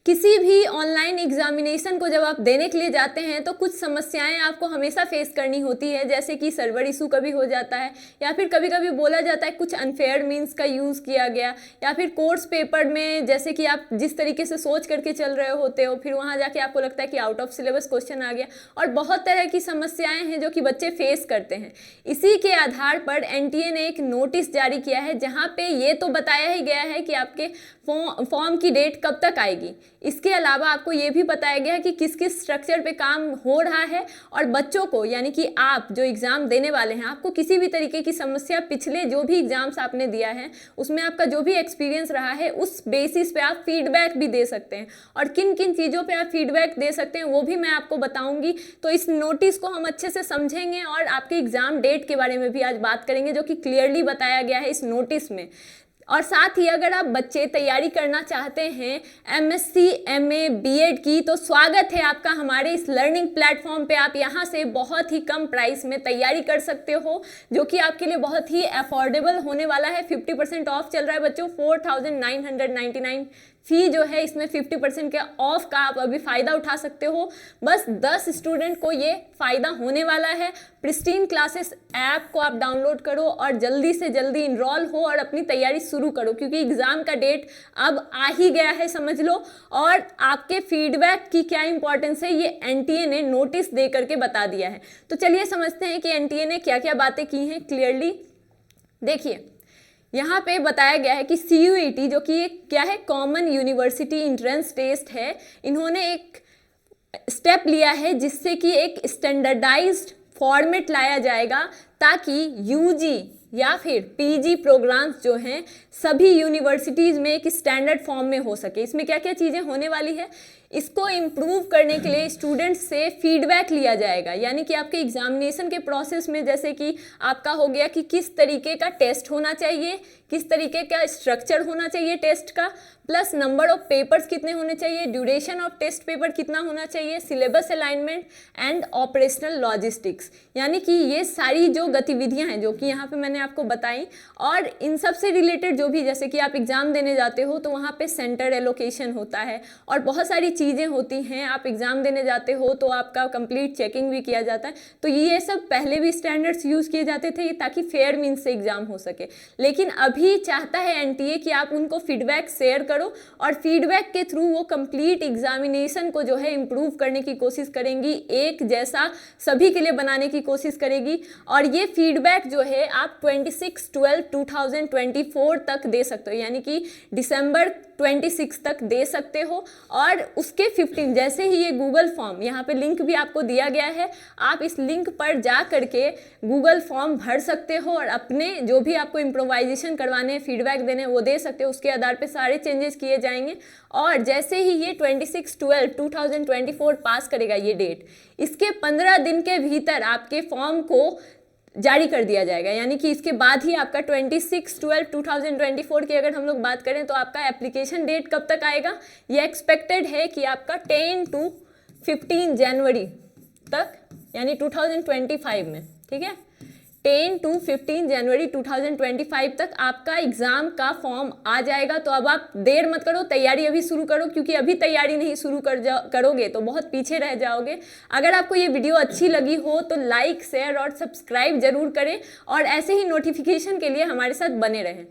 किसी भी online examination को जब आप देने के लिए जाते हैं तो कुछ समस्याएं आपको हमेशा फेस करनी होती है, जैसे कि सर्वर इशू कभी हो जाता है, या फिर कभी कभी बोला जाता है कुछ अनफेयर मीन्स का यूज़ किया गया, या फिर कोर्स पेपर में जैसे कि आप जिस तरीके से सोच करके चल रहे होते हो फिर वहाँ जाके आपको लगता है कि आउट ऑफ सिलेबस क्वेश्चन आ गया, और बहुत तरह की समस्याएँ हैं जो कि बच्चे फेस करते हैं। इसी के आधार पर एनटीए ने एक नोटिस जारी किया है जहाँ पे ये तो बताया ही गया है कि आपके फॉर्म की डेट कब तक आएगी। इसके अलावा आपको ये भी बताया गया है कि किस किस स्ट्रक्चर पे काम हो रहा है, और बच्चों को यानी कि आप जो एग्ज़ाम देने वाले हैं आपको किसी भी तरीके की समस्या पिछले जो भी एग्ज़ाम्स आपने दिया है उसमें आपका जो भी एक्सपीरियंस रहा है उस बेसिस पे आप फीडबैक भी दे सकते हैं, और किन किन चीज़ों पे आप फीडबैक दे सकते हैं वो भी मैं आपको बताऊंगी। तो इस नोटिस को हम अच्छे से समझेंगे और आपके एग्ज़ाम डेट के बारे में भी आज बात करेंगे जो कि क्लियरली बताया गया है इस नोटिस में। और साथ ही अगर आप बच्चे तैयारी करना चाहते हैं एमएससी एमए बीएड की, तो स्वागत है आपका हमारे इस लर्निंग प्लेटफॉर्म पे। आप यहाँ से बहुत ही कम प्राइस में तैयारी कर सकते हो जो कि आपके लिए बहुत ही अफोर्डेबल होने वाला है। 50% ऑफ चल रहा है बच्चों, 4999 फी जो है इसमें 50% के ऑफ का आप अभी फ़ायदा उठा सकते हो। बस 10 स्टूडेंट को ये फ़ायदा होने वाला है। प्रिस्टीन क्लासेस ऐप को आप डाउनलोड करो और जल्दी से जल्दी इनरोल हो और अपनी तैयारी शुरू करो, क्योंकि एग्ज़ाम का डेट अब आ ही गया है समझ लो। और आपके फीडबैक की क्या इंपॉर्टेंस है ये एनटीए ने नोटिस दे करके बता दिया है। तो चलिए समझते हैं कि एनटीए ने क्या क्या बातें की हैं क्लियरली। देखिए यहाँ पे बताया गया है कि CUET जो कि एक क्या है, कॉमन यूनिवर्सिटी एंट्रेंस टेस्ट है, इन्होंने एक स्टेप लिया है जिससे कि एक स्टैंडर्डाइज्ड फॉर्मेट लाया जाएगा ताकि यूजी या फिर पीजी प्रोग्राम्स जो हैं सभी यूनिवर्सिटीज़ में एक स्टैंडर्ड फॉर्म में हो सके। इसमें क्या क्या चीज़ें होने वाली है, इसको इम्प्रूव करने के लिए स्टूडेंट्स से फीडबैक लिया जाएगा, यानी कि आपके एग्जामिनेशन के प्रोसेस में जैसे कि आपका हो गया कि किस तरीके का टेस्ट होना चाहिए, किस तरीके का स्ट्रक्चर होना चाहिए टेस्ट का, प्लस नंबर ऑफ पेपर्स कितने होने चाहिए, ड्यूरेशन ऑफ टेस्ट पेपर कितना होना चाहिए, syllabus alignment and operational logistics, यानी कि ये सारी जो गतिविधियां हैं जो कि यहाँ पे मैंने आपको बताई, और इन सब से रिलेटेड जो भी जैसे कि आप एग्ज़ाम देने जाते हो तो वहाँ पे सेंटर एलोकेशन होता है और बहुत सारी चीज़ें होती हैं। आप एग्ज़ाम देने जाते हो तो आपका कंप्लीट चेकिंग भी किया जाता है। तो ये सब पहले भी स्टैंडर्ड्स यूज़ किए जाते थे ताकि फेयर मीन्स से एग्ज़ाम हो सके, लेकिन अभी चाहता है एनटीए कि आप उनको फीडबैक शेयर करो और फीडबैक के थ्रू वो कंप्लीट एग्जामिनेशन को जो है इम्प्रूव करने की कोशिश करेंगी, एक जैसा सभी के लिए बनाने की कोशिश करेगी। और ये फीडबैक जो है आप 26/12/2024 तक दे सकते हो, यानी कि दिसंबर 26 तक दे सकते हो। और उसके 15 जैसे ही ये गूगल फॉर्म, यहाँ पे लिंक भी आपको दिया गया है, आप इस लिंक पर जा करके गूगल फॉर्म भर सकते हो और अपने जो भी आपको इम्प्रोवाइजेशन करवाने, फीडबैक देने वो दे सकते हो। उसके आधार पे सारे चेंजेस किए जाएंगे। और जैसे ही ये 26/12/2024 पास करेगा ये डेट, इसके 15 दिन के भीतर आपके फॉर्म को जारी कर दिया जाएगा, यानी कि इसके बाद ही आपका 26/12/2024 की अगर हम लोग बात करें तो आपका एप्लीकेशन डेट कब तक आएगा, ये एक्सपेक्टेड है कि आपका 10 to 15 जनवरी तक, यानी 2025 में, ठीक है, 10 to 15 जनवरी 2025 तक आपका एग्ज़ाम का फॉर्म आ जाएगा। तो अब आप देर मत करो, तैयारी अभी शुरू करो, क्योंकि अभी तैयारी नहीं शुरू करोगे तो बहुत पीछे रह जाओगे। अगर आपको ये वीडियो अच्छी लगी हो तो लाइक, शेयर और सब्सक्राइब जरूर करें और ऐसे ही नोटिफिकेशन के लिए हमारे साथ बने रहें।